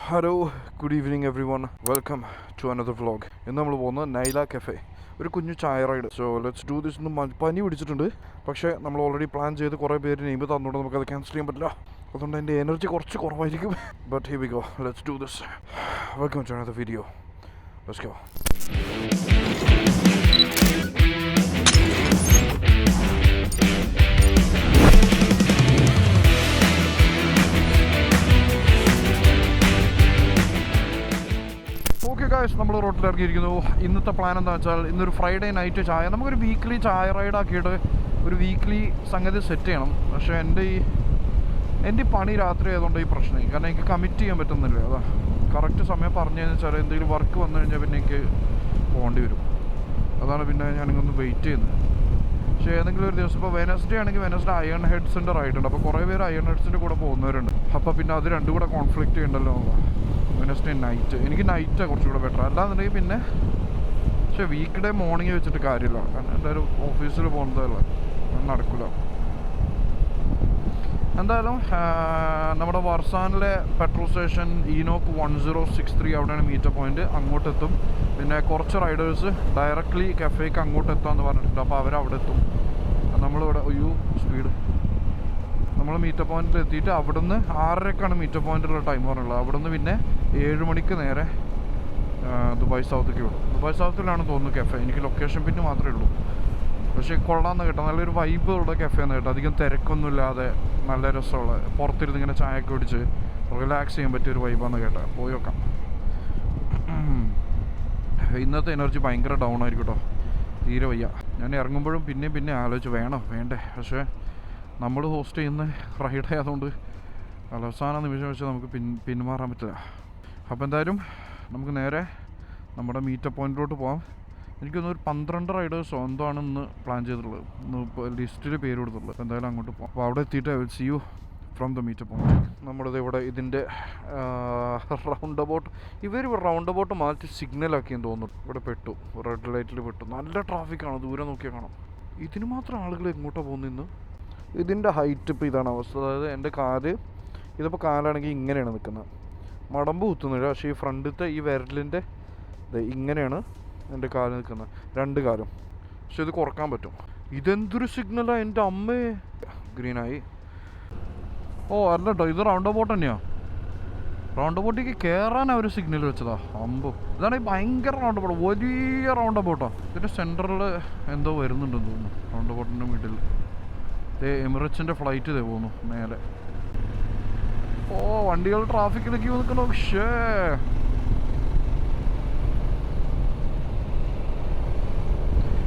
Hello good evening everyone, welcome to another vlog. ഇന്ന് നമ്മൾ പോകുന്നത് നൈല കഫേ, ഒരു കുഞ്ഞു ചായ ride. So let's do this. പനി പിടിച്ചിട്ടുണ്ട്, പക്ഷേ നമ്മൾ ഓൾറെഡി പ്ലാൻ ചെയ്ത് കുറേ പേര് നെയിം തന്നുകൊണ്ട് നമുക്കത് ക്യാൻസൽ ചെയ്യാൻ പറ്റില്ല. അതുകൊണ്ട് എൻ്റെ എനർജി കുറച്ച് കുറവായിരിക്കും. But here we go, let's do this. Welcome to another video, let's go. നമ്മൾ റോട്ടിലിറങ്ങിയിരിക്കുന്നു. ഇന്നത്തെ പ്ലാൻ എന്താ വെച്ചാൽ, ഇന്നൊരു ഫ്രൈഡേ നൈറ്റ് ചായ, നമുക്കൊരു വീക്ക്ലി ചായ റൈഡ് ആക്കിയിട്ട് ഒരു വീക്ക്ലി സംഗതി സെറ്റ് ചെയ്യണം. പക്ഷേ എൻ്റെ ഈ പണി രാത്രി ആയതുകൊണ്ട് ഈ പ്രശ്നമായി, കാരണം എനിക്ക് കമ്മിറ്റ് ചെയ്യാൻ പറ്റുന്നില്ല. അതാ കറക്റ്റ് സമയം പറഞ്ഞു കഴിഞ്ഞാൽ എന്തെങ്കിലും വർക്ക് വന്നു കഴിഞ്ഞാൽ പിന്നെ എനിക്ക് പോകേണ്ടി വരും. അതാണ് പിന്നെ ഞാനിങ്ങൊന്ന് വെയിറ്റ് ചെയ്യുന്നത്. പക്ഷേ ഏതെങ്കിലും ഒരു ദിവസം, ഇപ്പോൾ വെനസ്ഡേ ആണെങ്കിൽ വെനസ്ഡേ അയൺ ഹെഡ്സിൻ്റെ റൈഡ് ഉണ്ട്. അപ്പോൾ കുറേ പേര് അയൺ ഹെഡ്സിൻ്റെ കൂടെ പോകുന്നവരുണ്ട്. അപ്പോൾ പിന്നെ അത് രണ്ടും കൂടെ കോൺഫ്ലിക്റ്റ് ചെയ്യണ്ടല്ലോ. വെനസ്ഡേ നൈറ്റ്, എനിക്ക് നൈറ്റാണ് കുറച്ചുകൂടെ ബെറ്റർ. അല്ലാന്നുണ്ടെങ്കിൽ പിന്നെ പക്ഷേ വീക്ക് ഡേ മോർണിംഗ് വെച്ചിട്ട് കാര്യമില്ല, കാരണം എന്തായാലും ഓഫീസിൽ പോകുന്നതല്ല, നടക്കില്ല. എന്തായാലും നമ്മുടെ വർസാനിലെ പെട്രോൾ സ്റ്റേഷൻ ഈനോക്ക് 1063 അവിടെയാണ് മീറ്റപ്പ് പോയിന്റ്. അങ്ങോട്ടെത്തും. പിന്നെ കുറച്ച് റൈഡേഴ്സ് ഡയറക്റ്റ്ലി കഫേക്ക് അങ്ങോട്ട് എത്താമെന്ന് പറഞ്ഞിട്ടുണ്ട്. അപ്പോൾ അവരവിടെ എത്തും. നമ്മളിവിടെ സ്പീഡ് നമ്മൾ മീറ്റപ്പ് പോയിന്റിൽ എത്തിയിട്ട് അവിടുന്ന് 6:30ക്കാണ് മീറ്റപ്പ് പോയിന്റിലുള്ള ടൈം പറഞ്ഞുള്ളത്. അവിടുന്ന് പിന്നെ 7 മണിക്ക് നേരെ ദുബായ് സൗത്തേക്ക് വിടും. ദുബായ് സൗത്തിലാണ് തോന്നുന്നു കഫേ, എനിക്ക് ലൊക്കേഷൻ പിന്നെ മാത്രമേ ഉള്ളൂ. പക്ഷേ കൊള്ളാമെന്ന് കേട്ടോ, നല്ലൊരു വൈബ് ഉള്ള കഫേന്ന് കേട്ടോ. അധികം തിരക്കൊന്നുമില്ലാതെ നല്ല രസമുള്ള, പുറത്തിരുന്ന് ഇങ്ങനെ ചായയൊക്കെ കുടിച്ച് റിലാക്സ് ചെയ്യാൻ പറ്റിയൊരു വൈബാന്ന് കേട്ടോ. പോയി നോക്കാം. ഇന്നത്തെ എനർജി ഭയങ്കര ഡൗൺ ആയിരിക്കും കേട്ടോ, തീരെ വയ്യ. ഞാൻ ഇറങ്ങുമ്പോഴും പിന്നെ ആലോചിച്ച് വേണോ വേണ്ടേ, പക്ഷേ നമ്മൾ ഹോസ്റ്റ് ചെയ്യുന്ന റൈഡ് ആയതുകൊണ്ട് അവസാന നിമിഷം വെച്ച് നമുക്ക് പിന്മാറാൻ പറ്റില്ല. അപ്പോൾ എന്തായാലും നമുക്ക് നേരെ നമ്മുടെ മീറ്റപ്പ് പോയിന്റിലോട്ട് പോകാം. എനിക്കൊന്ന് ഒരു 12 റൈഡേഴ്സോ എന്തോ ആണ് ഇന്ന് പ്ലാൻ ചെയ്തിട്ടുള്ളത്, ഇന്ന് ലിസ്റ്റിൽ പേര് കൊടുത്തിട്ടുള്ളത്. അപ്പോൾ എന്തായാലും അങ്ങോട്ട് പോകാം. അപ്പോൾ അവിടെ എത്തിയിട്ട് I will see you from the meetup point. നമ്മളിത് ഇവിടെ ഇതിൻ്റെ റൗണ്ട് അബൌട്ട്, റൗണ്ട് അബൌട്ട് മാറ്റി സിഗ്നലാക്കിയെന്ന് തോന്നുന്നു. ഇവിടെ പെട്ടു, റെഡ് ലൈറ്റിൽ പെട്ടു. നല്ല ട്രാഫിക്കാണ്, ദൂരെ നോക്കിയാൽ കാണാം. ഇതിന് മാത്രം ആളുകൾ എങ്ങോട്ടാണ് പോകുന്നത് ഇന്ന്. ഇതിൻ്റെ ഹൈറ്റ് ഇപ്പോൾ ഇതാണ് അവസ്ഥ. അതായത് എൻ്റെ കാല്, ഇതിപ്പോൾ കാലാണെങ്കിൽ ഇങ്ങനെയാണ് നിൽക്കുന്നത്, മടമ്പ് കുത്തുന്നില്ല. പക്ഷേ ഈ ഫ്രണ്ടിലത്തെ ഈ വിരലിൻ്റെ ഇങ്ങനെയാണ് എൻ്റെ കാല് നിൽക്കുന്നത്, 2 കാലും. പക്ഷെ ഇത് കുറക്കാൻ പറ്റും. ഇതെന്തൊരു സിഗ്നലാണ് എൻ്റെ അമ്മേ. ഗ്രീനായി. അല്ല കേട്ടോ, ഇത് റൗണ്ട് അബൌട്ട് തന്നെയാണ്. റൗണ്ട് അബൌട്ടിലേക്ക് കയറാൻ അവർ സിഗ്നൽ വെച്ചതാ. അമ്പോ, ഇതാണ് ഭയങ്കര റൗണ്ട് അബൌട്ട്, വലിയ റൗണ്ട് അബൌട്ടാണ്. ഇതിൻ്റെ സെൻറ്ററിൽ എന്തോ വരുന്നുണ്ടെന്ന് തോന്നുന്നു, റൗണ്ട് അബൌട്ടിൻ്റെ മിഡിൽ. എമിറേറ്റ്സിൻ്റെ ഫ്ലൈറ്റ് ഇതേ പോകുന്നു മേലെ. വണ്ടികൾ ട്രാഫിക്കിലേക്ക് നിൽക്കണോ. പക്ഷേ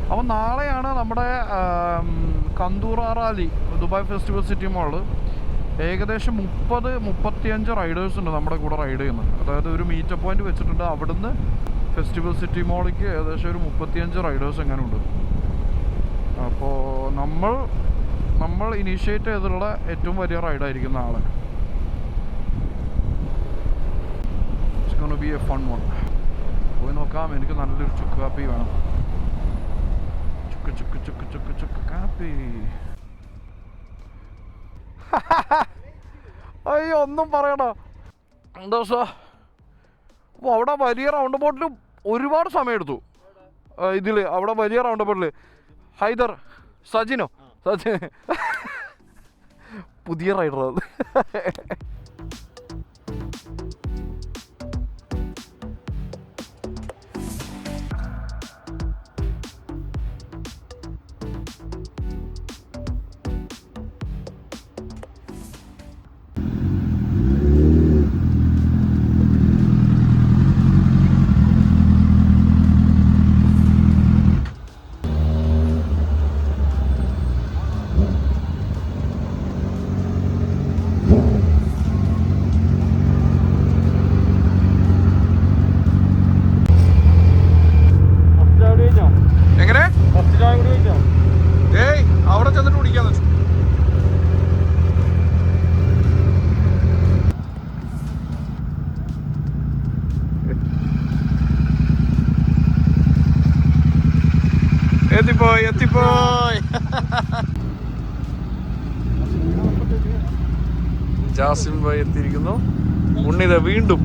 അപ്പോൾ നാളെയാണ് നമ്മുടെ കന്തൂറ റാലി, ദുബായ് ഫെസ്റ്റിവൽ സിറ്റി മോളിൽ. ഏകദേശം 30-35 റൈഡേഴ്സ് ഉണ്ട് നമ്മുടെ കൂടെ റൈഡ് ചെയ്യുന്നത്. അതായത് ഒരു മീറ്റപ്പ് പോയിന്റ് വെച്ചിട്ടുണ്ട്. അവിടുന്ന് ഫെസ്റ്റിവൽ സിറ്റി മോളിലേക്ക് ഏകദേശം ഒരു 35 റൈഡേഴ്സ് എങ്ങനെ ഉണ്ട്. അപ്പോൾ നമ്മൾ ഇനീഷ്യേറ്റ് ചെയ്തിട്ടുള്ള ഏറ്റവും വലിയ റൈഡായിരിക്കും നാളെ. It's gonna be A fun one. പോയി നോക്കാം. എനിക്ക് നല്ലൊരു ചുക്ക് കാപ്പി വേണം. ചുക്ക് കാപ്പി. അയ്യോ, ഒന്നും പറയണ. എന്താ സാ, അപ്പോൾ അവിടെ വലിയ റൗണ്ട് ബോട്ടിൽ ഒരുപാട് സമയം എടുത്തു. ഇതിൽ അവിടെ വലിയ റൗണ്ട് ബോട്ടിൽ ഹൈദർ സജിനോ പുതിയ റൈഡർ അത്. അവിടെ ചെന്നിട്ട് കുടിക്കാന്ന് വെച്ചു. എത്തിപ്പോയി. ജാസിം ഭായി എത്തിയിരിക്കുന്നു. ഉണ്ണിത വീണ്ടും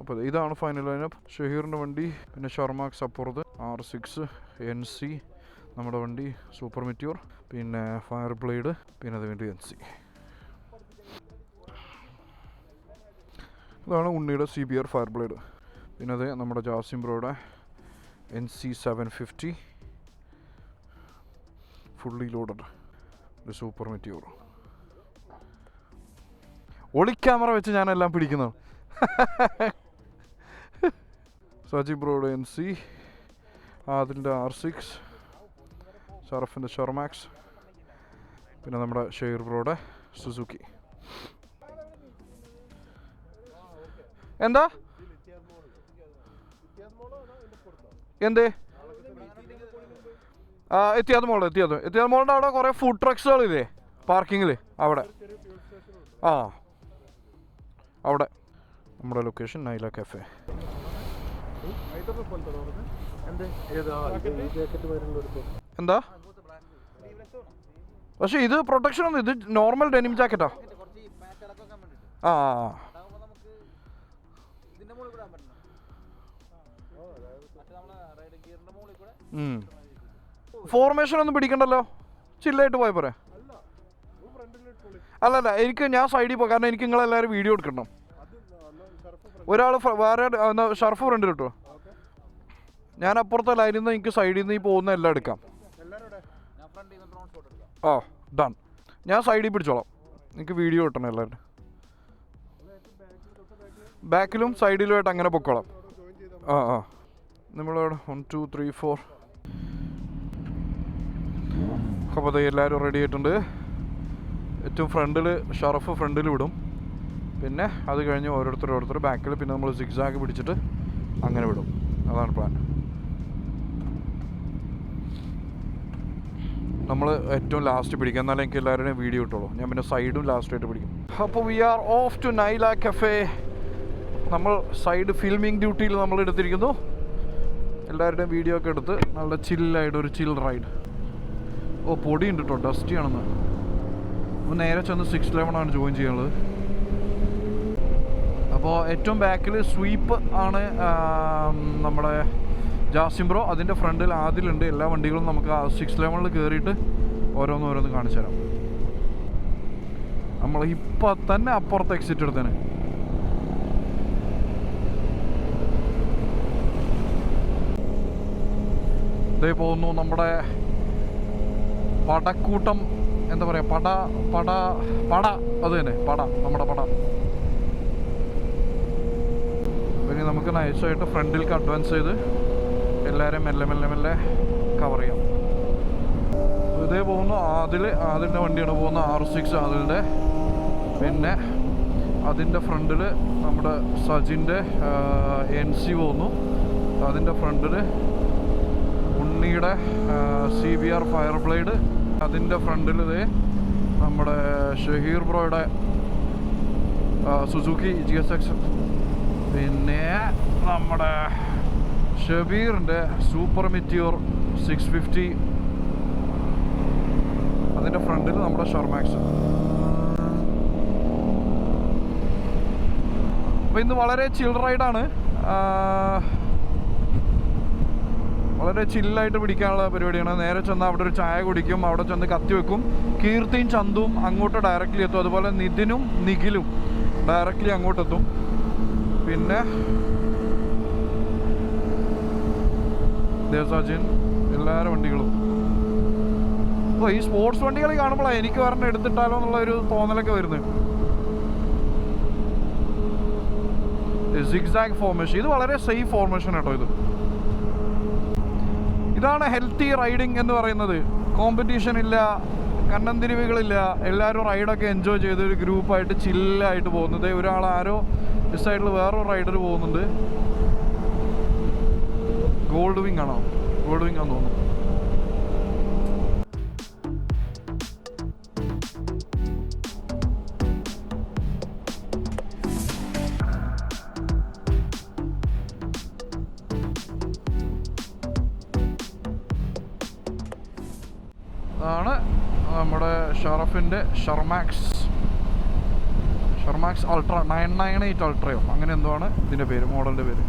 അപ്പോൾ ഇതാണ് ഫൈനൽ ലൈനപ്പ്. ഷഹീറിൻ്റെ വണ്ടി, പിന്നെ ഷർമാക്സ് അപ്പുറത്ത്, R6 NC നമ്മുടെ വണ്ടി, സൂപ്പർ മെറ്റ്യൂർ, പിന്നെ ഫയർ ബ്ലേഡ്, പിന്നെ അത് വേണ്ടി NC. ഇതാണ് ഉണ്ണിയുടെ CBR ഫയർ ബ്ലേഡ്. പിന്നെ അത് നമ്മുടെ ജാസിം ബ്രോയുടെ NC 750 ഫുള്ളി ലോഡഡ് ഒരു സൂപ്പർ മെറ്റ്യൂർ. ഒളി ക്യാമറ വെച്ച് ഞാനെല്ലാം പിടിക്കുന്നു. സജി ബ്രോയുടെ NC, ആദിലിൻ്റെ R6, ഷറഫിൻ്റെ ഷർമാക്സ്, പിന്നെ നമ്മുടെ ഷെയർ ബ്രോയുടെ സുസുക്കി. എന്താ എന്തേ എത്തിയാത് മോളുടെ അവിടെ കുറേ ഫുഡ് ട്രക്സുകളില്ലേ പാർക്കിങ്ങിൽ, അവിടെ അവിടെ നമ്മുടെ ലൊക്കേഷൻ നൈല കഫേ. എന്താ പക്ഷെ ഇത് പ്രൊട്ടക്ഷൻ ഒന്നും, ഇത് നോർമൽ ഡെനിം ജാക്കറ്റാ. ഫോർമേഷൻ ഒന്നും പിടിക്കണ്ടല്ലോ, ചില്ലായിട്ട് പോയ പോരെ. അല്ലല്ല, ഞാൻ സൈഡിൽ പോകാം, കാരണം എനിക്ക് നിങ്ങളെല്ലാവരും വീഡിയോ എടുക്കണം. ഒരാൾ വേറെ ഷർഫ് ഫ്രണ്ടിൽ കിട്ടുമോ? ഞാൻ അപ്പുറത്തെ ലൈനിൽ നിന്ന് എനിക്ക് സൈഡിൽ നിന്ന് ഈ പോകുന്ന എല്ലാം എടുക്കാം. ഡൺ. ഞാൻ സൈഡിൽ പിടിച്ചോളാം, എനിക്ക് വീഡിയോ കിട്ടണം എല്ലാവരും. ബാക്കിലും സൈഡിലുമായിട്ട് അങ്ങനെ പൊക്കോളാം. നമ്മളിവിടെ 1 2 3 4. അപ്പോൾ എല്ലാവരും റെഡി ആയിട്ടുണ്ട്. ഏറ്റവും ഫ്രണ്ടിൽ ഷറഫ് ഫ്രണ്ടിൽ വിടും, പിന്നെ അത് കഴിഞ്ഞ് ഓരോരുത്തർ ബാക്കിൽ, പിന്നെ നമ്മൾ സിക്സാഗ് പിടിച്ചിട്ട് അങ്ങനെ വിടും. അതാണ് പ്ലാൻ. നമ്മൾ ഏറ്റവും ലാസ്റ്റ് പിടിക്കാം, എന്നാലും എനിക്ക് എല്ലാവരുടെയും വീഡിയോ കിട്ടുള്ളൂ. ഞാൻ പിന്നെ സൈഡും ലാസ്റ്റായിട്ട് പിടിക്കും. അപ്പോൾ we are off to Naila cafe. നമ്മൾ സൈഡ് ഫിൽമിങ് ഡ്യൂട്ടിയിൽ നമ്മൾ എടുത്തിരിക്കുന്നു. എല്ലാവരുടെയും വീഡിയോ ഒക്കെ എടുത്ത് നല്ല ചില്ലായിട്ട് ഒരു ചിൽ റൈഡ്. പൊടിയുണ്ട് കേട്ടോ, ഡസ്റ്റി ആണെന്ന്. അപ്പോൾ നേരെ ചെന്ന് 611 ആണ് ജോയിൻ ചെയ്യാനുള്ളത്. അപ്പോൾ ഏറ്റവും ബാക്കിൽ സ്വീപ്പ് ആണ് നമ്മുടെ ജാസിം ബ്രോ, അതിൻ്റെ ഫ്രണ്ടിൽ ആദിലുണ്ട്. എല്ലാ വണ്ടികളും നമുക്ക് 611 കയറിയിട്ട് ഓരോന്ന് കാണിച്ചു തരാം. നമ്മൾ ഇപ്പം തന്നെ അപ്പുറത്ത് എക്സിറ്റ് എടുത്തേനെ. ഇതേ പോകുന്നു നമ്മുടെ പടക്കൂട്ടം, എന്താ പറയുക, പട അത് തന്നെ, നമ്മുടെ പട. പിന്നെ നമുക്ക് നൈസായിട്ട് ഫ്രണ്ടിലേക്ക് അഡ്വാൻസ് ചെയ്ത് എല്ലാവരും മെല്ലെ കവർ ചെയ്യാം. ഇതേ പോകുന്നു ആദിലിൻ്റെ വണ്ടിയാണ് പോകുന്ന, R6 ആദിലിൻ്റെ. പിന്നെ അതിൻ്റെ ഫ്രണ്ടിൽ നമ്മുടെ സജിൻ്റെ NC പോകുന്നു. അതിൻ്റെ ഫ്രണ്ടിൽ ഉണ്ണിയുടെ CBR ഫയർ ബ്ലേഡ്. അതിൻ്റെ ഫ്രണ്ടിൽ നമ്മുടെ ഷഹീർ ബ്രോയുടെ സുസുക്കി GSX. പിന്നെ നമ്മുടെ ഷബീറിൻ്റെ സൂപ്പർ മെറ്റ്യൂർ 650. അതിൻ്റെ ഫ്രണ്ടിൽ നമ്മുടെ ഷർമാക്സ്. അപ്പോൾ ഇന്ന് വളരെ ചിൽ റൈഡാണ്, വളരെ ചില്ലായിട്ട് പിടിക്കാനുള്ള പരിപാടിയാണ്. നേരെ ചെന്ന് അവിടെ ഒരു ചായ കുടിക്കും, അവിടെ ചെന്ന് കത്തി വെക്കും. കീർത്തിയും ചന്തും അങ്ങോട്ട് ഡയറക്റ്റ്ലി എത്തും, അതുപോലെ നിതിനും നിഖിലും ഡയറക്റ്റ്ലി അങ്ങോട്ടെത്തും. പിന്നെ ദേവസാജിൻ, എല്ലാവരും വണ്ടികളും. അപ്പോൾ ഈ സ്പോർട്സ് വണ്ടികൾ കാണുമ്പോഴാണ് എനിക്ക് പറഞ്ഞ് എടുത്തിട്ടാലോ എന്നുള്ള ഒരു തോന്നലൊക്കെ വരുന്നത്. സിഗ്സാഗ് ഫോർമേഷൻ, ഇത് വളരെ സേഫ് ഫോർമേഷൻ കേട്ടോ. ഇതാണ് ഹെൽത്തി റൈഡിങ് എന്ന് പറയുന്നത്. കോമ്പറ്റീഷൻ ഇല്ല, കണ്ണന്തിരിവുകളില്ല, എല്ലാവരും റൈഡൊക്കെ എൻജോയ് ചെയ്ത് ഒരു ഗ്രൂപ്പായിട്ട് ചില്ലായിട്ട് പോകുന്നത്. ഒരാൾ ആരോ ഈ സൈഡിൽ വേറൊരു റൈഡർ പോകുന്നുണ്ട്. ഗോൾഡ് വിങ് ആണോ? ഗോൾഡ് വിങ് ആണെന്ന് തോന്നുന്നു. അതാണ് നമ്മുടെ ഷറഫിൻ്റെ ഷർമാക്സ് അൾട്ര 998 അൾട്രയോ അങ്ങനെ എന്തോ ആണ് ഇതിൻ്റെ പേര്, മോഡലിൻ്റെ പേര്.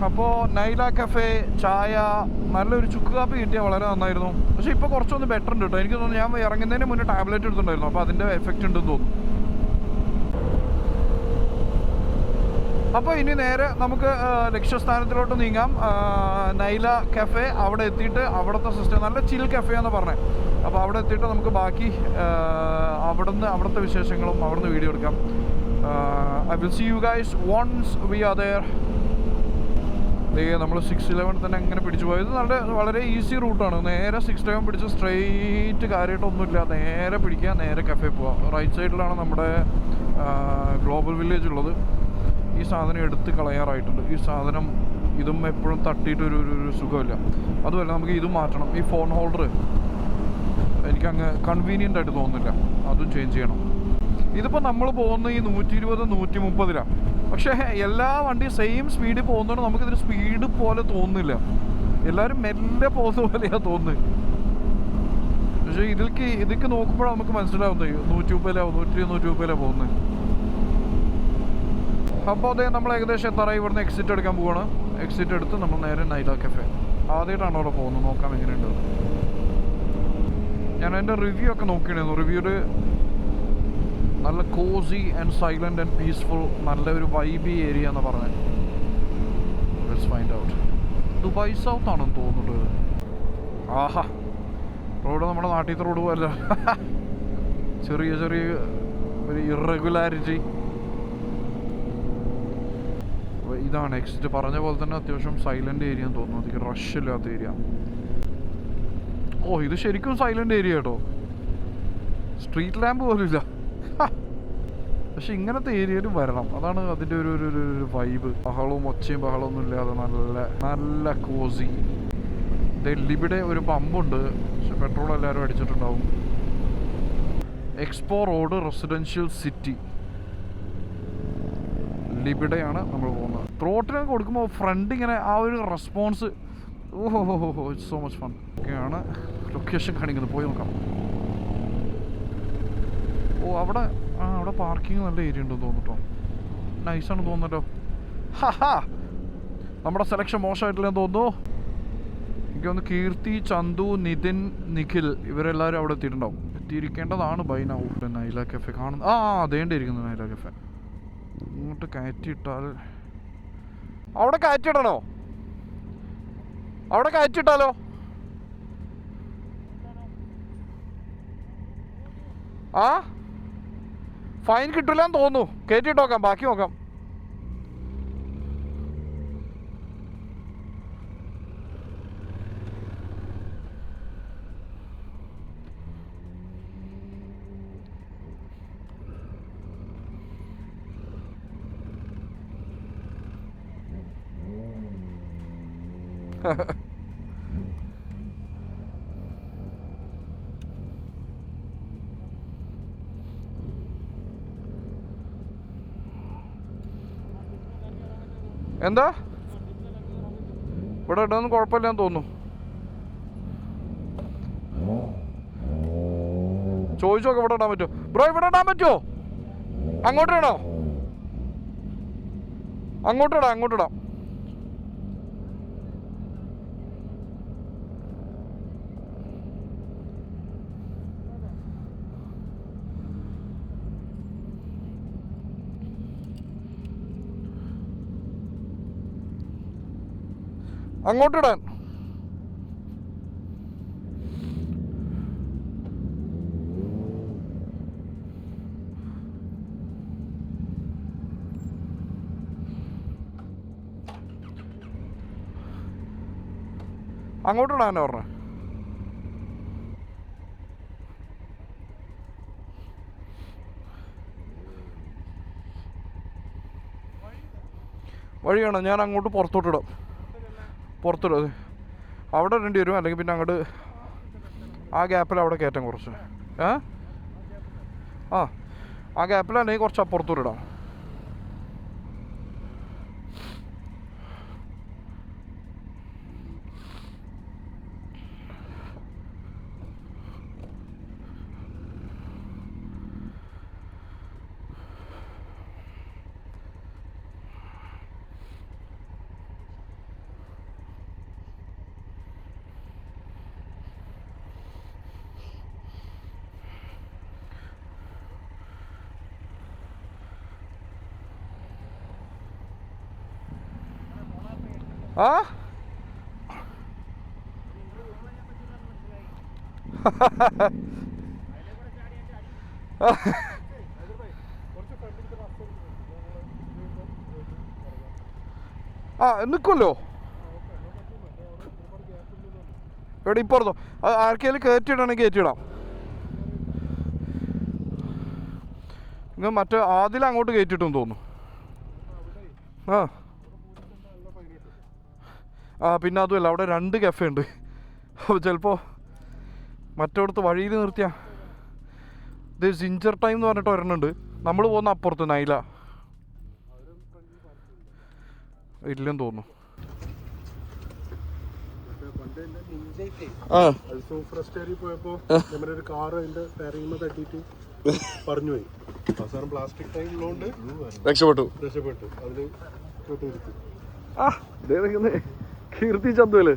അപ്പോൾ നൈല കഫേ ചായ, നല്ലൊരു ചുക്ക് കാപ്പി കിട്ടിയാൽ വളരെ നന്നായിരുന്നു. പക്ഷേ ഇപ്പോൾ കുറച്ചൊന്ന് ബെറ്റർ ഉണ്ട് കേട്ടോ. എനിക്ക് തോന്നുന്നു ഞാൻ ഇറങ്ങുന്നതിന് മുന്നേ ടാബ്ലറ്റ് എടുത്തിട്ടുണ്ടായിരുന്നു, അപ്പോൾ അതിൻ്റെ എഫക്റ്റ് ഉണ്ടെന്ന് തോന്നുന്നു. അപ്പോൾ ഇനി നേരെ നമുക്ക് ലക്ഷ്യസ്ഥാനത്തിലോട്ട് നീങ്ങാം. നൈല കഫേ അവിടെ എത്തിയിട്ട് അവിടുത്തെ സിസ്റ്റം നല്ല ചിൽ കഫേ എന്ന് പറഞ്ഞത്. അപ്പോൾ അവിടെ എത്തിയിട്ട് നമുക്ക് ബാക്കി അവിടുത്തെ വിശേഷങ്ങളും അവിടുന്ന് വീഡിയോ എടുക്കാം. I will see you guys once we are there. നമ്മൾ 611 തന്നെ അങ്ങനെ പിടിച്ചു പോയത്. വളരെ ഈസി റൂട്ടാണ്. നേരെ 611 പിടിച്ച് സ്ട്രെയിറ്റ് കാര്യമായിട്ടൊന്നുമില്ല, നേരെ പിടിക്കുക, നേരെ കഫേ പോവാം. റൈറ്റ് സൈഡിലാണ് നമ്മുടെ ഗ്ലോബൽ വില്ലേജ് ഉള്ളത്. ഈ സാധനം എടുത്ത് കളയാറായിട്ടുണ്ട്. ഈ സാധനം ഇതും എപ്പോഴും തട്ടിയിട്ടൊരു സുഖമില്ല. അതുമല്ല നമുക്ക് ഇതും മാറ്റണം. ഈ ഫോൺ ഹോൾഡർ എനിക്കങ്ങ് കൺവീനിയൻ്റ് ആയിട്ട് തോന്നുന്നില്ല, അതും ചേഞ്ച് ചെയ്യണം. ഇതിപ്പോൾ നമ്മൾ പോകുന്ന ഈ 120 130-ലാണ്. പക്ഷേ എല്ലാ വണ്ടിയും സെയിം സ്പീഡിൽ പോകുന്നതുകൊണ്ട് നമുക്കിതൊരു സ്പീഡ് പോലെ തോന്നുന്നില്ല. എല്ലാവരും മെല്ലെ പോകുന്ന പോലെയാണ് തോന്നുന്നത്. പക്ഷേ ഇതിലേക്ക് നോക്കുമ്പോഴാണ് നമുക്ക് മനസ്സിലാവുന്നത് 130-ലാണ് 130-ലാണ് പോകുന്നത്. അപ്പോൾ അതേ നമ്മൾ ഏകദേശം എത്താറായി. ഇവിടുന്ന് എക്സിറ്റ് എടുക്കാൻ പോവാണ്. എക്സിറ്റ് എടുത്ത് നമ്മൾ നേരെ നൈല കഫേ. ആദ്യമായിട്ടാണ് അവിടെ പോകുന്നത്, നോക്കാം എങ്ങനെയുണ്ട്. ഞാൻ എൻ്റെ റിവ്യൂ ഒക്കെ നോക്കിയിരുന്നു. റിവ്യൂല് നല്ല cosy and silent and peaceful, നല്ലൊരു വൈബി ഏരിയ എന്ന് പറഞ്ഞത്. Let's find out. Dubai South ആണെന്ന് തോന്നുന്നത്. ആഹാ, റോഡ് നമ്മുടെ നാട്ടിലത്തെ റോഡ് പോലെ ചെറിയ ഒരു ഇറഗുലാരിറ്റി. ഇതാണ് എക്സിറ്റ്. പറഞ്ഞ പോലെ തന്നെ അത്യാവശ്യം സൈലൻ്റ് ഏരിയ എന്ന് തോന്നുന്നു. അധികം റഷ് ഇല്ലാത്ത ഏരിയ. ഓ, ഇത് ശരിക്കും സൈലൻ്റ് ഏരിയ കേട്ടോ. സ്ട്രീറ്റ് ലാമ്പ് പോലും ഇല്ല. പക്ഷെ ഇങ്ങനത്തെ ഏരിയയിൽ വരണം, അതാണ് അതിൻ്റെ ഒരു വൈബ്. ബഹളവും ഒച്ചയും ബഹളമൊന്നും ഇല്ലാതെ നല്ല കോസി. ഇവിടെ ഒരു പമ്പുണ്ട്, പക്ഷെ പെട്രോൾ എല്ലാവരും അടിച്ചിട്ടുണ്ടാവും. എക്സ്പോ റോഡ് റെസിഡൻഷ്യൽ സിറ്റി, ലിബിഡയാണ് നമ്മൾ പോകുന്നത്. ത്രോട്ടിന് കൊടുക്കുമ്പോൾ ഫ്രണ്ട് ഇങ്ങനെ ആ ഒരു റെസ്പോൺസ്, ഓഹോ ഇറ്റ്സ് സോ മച്ച് ഫൺ. ഒക്കെയാണ് ലൊക്കേഷൻ കാണിക്കുന്നത്, പോയി നോക്കാം. ഓ, അവിടെ പാർക്കിംഗ് നല്ല ഏരിയ ഉണ്ടെന്ന് തോന്നുട്ടോ. നൈസാണ് തോന്നുന്നല്ലോ. ഹാ, നമ്മുടെ സെലക്ഷൻ മോശമായിട്ടില്ലെന്ന് തോന്നുന്നു. എനിക്കൊന്ന് കീർത്തി, ചന്തു, നിതിൻ, നിഖിൽ ഇവരെല്ലാവരും അവിടെ എത്തിയിട്ടുണ്ടാവും. എത്തിയിരിക്കേണ്ടതാണ് ബൈ നൗ. നൈല കഫേ കാണുന്നു. അതേണ്ടിയിരിക്കുന്നു നൈല കഫേ. ഇങ്ങോട്ട് കയറ്റിയിട്ടാൽ, അവിടെ കയറ്റിയിടണോ? അവിടെ കയറ്റിയിട്ടാലോ? ഫൈൻ കിട്ടില്ലെന്ന് തോന്നുന്നു. കയറ്റിയിട്ട് നോക്കാം, ബാക്കി നോക്കാം. എന്താ ഇവിടെ ഇടൊന്നും കുഴപ്പമില്ലെന്ന് തോന്നുന്നു. ചോദിച്ചോക്കെ ഇവിടെ ഇടാൻ പറ്റുമോ ബ്രോ? ഇവിടെ ഇടാൻ പറ്റുമോ? അങ്ങോട്ടിടണോ? അങ്ങോട്ടിടാം. അങ്ങോട്ടിടാൻ. അങ്ങോട്ടിടാനോ പറഞ്ഞ? വഴിയാണോ? ഞാൻ അങ്ങോട്ട് പുറത്തോട്ടിടാം. അവിടെ ഇടേണ്ടി വരും, അല്ലെങ്കിൽ പിന്നെ അങ്ങോട്ട് ആ ഗ്യാപ്പിൽ അവിടെ കയറ്റാം കുറച്ച്. ആ ഗ്യാപ്പിൽ അല്ലെങ്കിൽ കുറച്ച് അപ്പുറത്തൂടെ ഇടാം. നിൽക്കുമല്ലോ ഇവിടെ ഇപ്പുറത്തോ. ആർക്കെങ്കിലും കയറ്റിയിടാണെങ്കിൽ കയറ്റിയിടാം. നിങ്ങൾ മറ്റേ ആദ്യം അങ്ങോട്ട് കയറ്റിട്ടെന്ന് തോന്നുന്നു. പിന്നെ അതുമല്ല, അവിടെ 2 കഫേ ഉണ്ട്. അപ്പോൾ ചിലപ്പോൾ മറ്റോടത്ത് വഴിയിൽ നിർത്തിയാൽ ഇത് ജിഞ്ചർ ടൈം എന്ന് പറഞ്ഞിട്ട് ഒരെണ്ണുണ്ട്. നമ്മൾ പോകുന്ന അപ്പുറത്ത് നൈല ഇല്ലെന്ന് തോന്നുന്നു. രക്ഷപ്പെട്ടു. കീർത്തി ചന്തുവല്ലേ?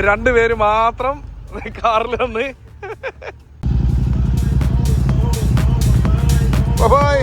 രണ്ടുപേര് മാത്രം കാറിൽ വന്ന്. ബൈ.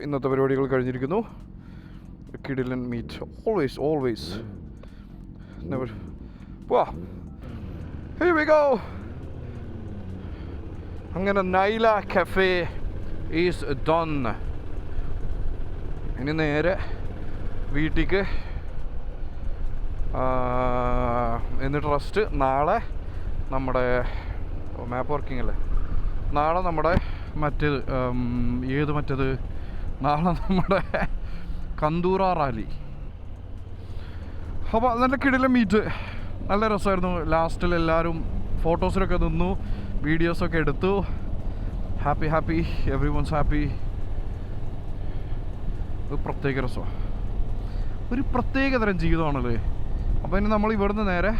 ഇന്നത്തെ പരിപാടികൾ കഴിഞ്ഞിരിക്കുന്നു. കിടിലൻ meet always never. Here we go. അങ്ങനെ നൈല കഫേ ഈസ് ഡൺ. ഇനി നേരെ വീട്ടിലേക്ക്, എന്നിട്ട് റെസ്റ്റ്. നാളെ നമ്മുടെ മാപ്പ് വർക്കിംഗ് അല്ലേ, നാളെ നമ്മുടെ മറ്റേത് നാളെ നമ്മുടെ കന്തൂറ റാലി. അപ്പോൾ നല്ല കിടിലൻ മീറ്റ്, നല്ല രസമായിരുന്നു. ലാസ്റ്റിൽ എല്ലാവരും ഫോട്ടോസിലൊക്കെ നിന്നു, വീഡിയോസൊക്കെ എടുത്തു. Happy everyone's happy. ഒരു പ്രത്യേക രസമാണ്, ഒരു പ്രത്യേക തരം ജീവിതമാണല്ലേ. അപ്പോൾ ഇനി നമ്മൾ ഇവിടുന്ന് നേരെ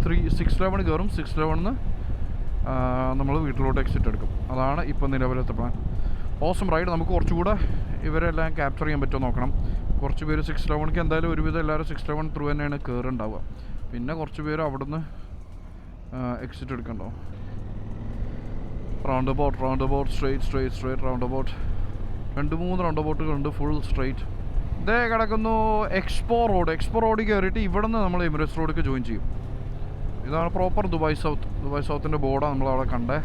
611 കയറും. 611 നമ്മൾ വീട്ടിലോട്ട് എക്സിറ്റ് എടുക്കും. അതാണ് ഇപ്പം നിലവിലത്തെ പ്ലാൻ. Awesome ride. നമുക്ക് കുറച്ചുകൂടെ ഇവരെല്ലാം ക്യാപ്ചർ ചെയ്യാൻ പറ്റുമോ നോക്കണം. കുറച്ച് പേര് 611ക്ക് എന്തായാലും ഒരുവിധം എല്ലാവരും 611 ത്രൂ തന്നെയാണ് കയറുണ്ടാവുക. പിന്നെ കുറച്ച് പേര് അവിടുന്ന് എക്സിറ്റ് എടുക്കണ്ടോ. Round about straight round about 2-3 round അബൌട്ടുകളുണ്ട്. Full straight. ഇതേ കിടക്കുന്നു എക്സ്പോ റോഡിൽ കയറിയിട്ട് ഇവിടെ നിന്ന് നമ്മൾ എമിറേറ്റ്സ് റോഡിലേക്ക് ജോയിൻ ചെയ്യും. ഇതാണ് പ്രോപ്പർ ദുബായ് സൗത്തിൻ്റെ ബോർഡാണ് നമ്മളവിടെ കണ്ടേ.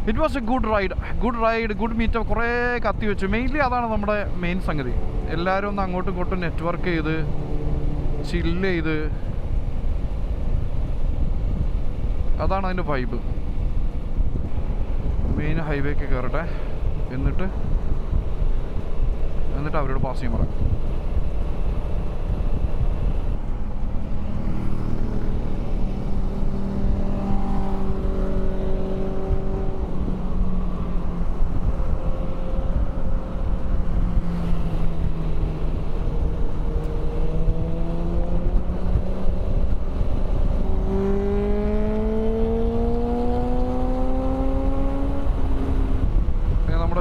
It was A good ride, good meetup. കുറേ കത്തി വെച്ചു. മെയിൻലി അതാണ് നമ്മുടെ മെയിൻ സംഗതി. എല്ലാവരും ഒന്ന് അങ്ങോട്ടും ഇങ്ങോട്ടും നെറ്റ്വർക്ക് ചെയ്ത് ചില്ല് ചെയ്ത്, അതാണ് അതിൻ്റെ വൈബ്. മെയിൻ ഹൈവേക്ക് കയറട്ടെ, എന്നിട്ട് അവരോട് പാസ് ചെയ്യാൻ പറയാം.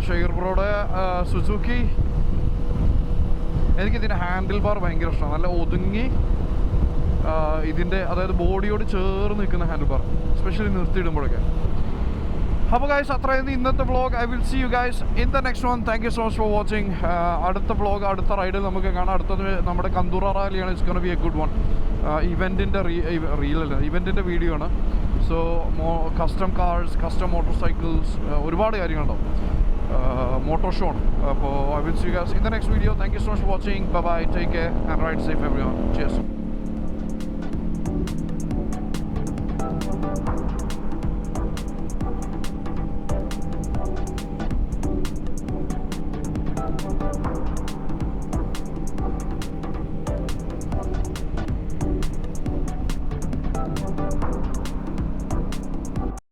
ഷെയർ ബ്രോയുടെ സുസുക്കി, എനിക്കിതിൻ്റെ ഹാൻഡിൽ ബാർ ഭയങ്കര ഇഷ്ടമാണ്. നല്ല ഒതുങ്ങി ഇതിൻ്റെ, അതായത് ബോഡിയോട് ചേർന്ന് നിൽക്കുന്ന ഹാൻഡിൽ ബാർ, എസ്പെഷ്യലി നിർത്തിയിടുമ്പോഴൊക്കെ. അപ്പോൾ ഗൈസ്, അത്രയായിരുന്നു ഇന്നത്തെ vlog. I will see you guys in the next one. Thank you so much for watching. അടുത്ത വ്ളോഗ്, അടുത്ത റൈഡിൽ നമുക്ക് കാണാം. അടുത്തത് നമ്മുടെ കന്തൂറ റാലിയാണ്. It's gonna be a good one. ഇവൻറ്റിൻ്റെ വീഡിയോ ആണ്. So custom cars, custom motorcycles, ഒരുപാട് കാര്യങ്ങളുണ്ടാവും. Motor show. I will see you guys in the next video. Thank you so much for watching. Bye bye. Take care and ride safe, everyone. Cheers.